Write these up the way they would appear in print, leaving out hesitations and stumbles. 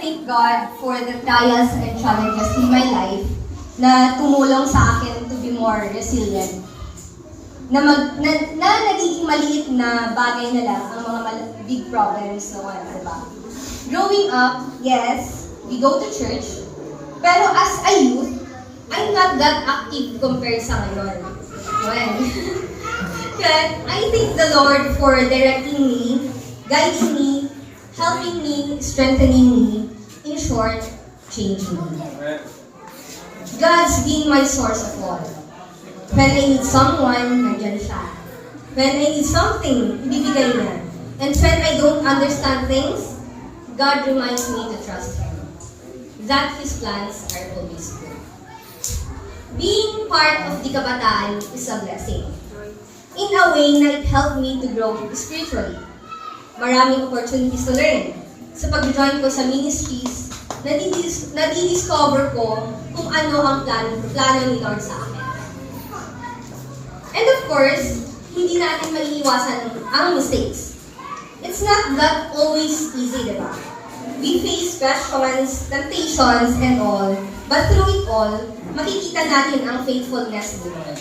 thank God for the trials and challenges in my life na tumulong sa akin to be more resilient. Na nagiging maliit na bagay na lang ang mga big problems na wala, diba? Growing up, yes, we go to church, pero as a youth, I'm not that active compared sa ngayon. Well, kaya I thank the Lord for directing me, guiding me, helping me, strengthening me, in short, changing me. God's been my source of all. When I need someone, nandiyan siya. When I need something, ibibigay niya. And when I don't understand things, God reminds me to trust Him. That His plans are always good. Being part of the kabataan is a blessing. In a way na it helped me to grow spiritually. Maraming opportunities to learn. Sa pag-join ko sa ministries, nadidiscover ko kung ano ang plano ni Lord sa akin. And of course, hindi natin maiiwasan ang mistakes. It's not that always easy, diba? We face questions, temptations, and all. But through it all, makikita natin ang faithfulness ni Lord.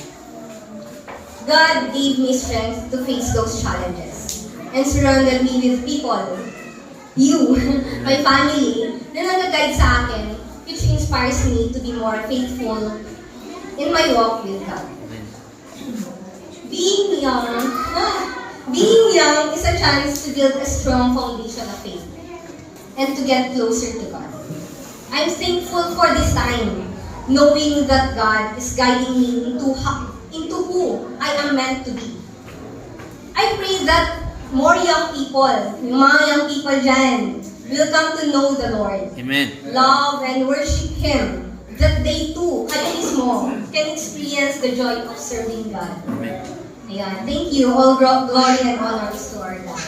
God gave me strength to face those challenges and surrounded me with people, you, my family, na nag-guide sa akin, which inspires me to be more faithful in my walk with God. Being young is a chance to build a strong foundation of faith and to get closer to God. I'm thankful for this time, knowing that God is guiding me into who I am meant to be. I pray that more young people, yung mga young people dyan, will come to know the Lord. Amen. Love and worship Him, that they too, kayo mismo, can experience the joy of serving God. Amen. Ayan. Thank you. All glory and honor is to our God.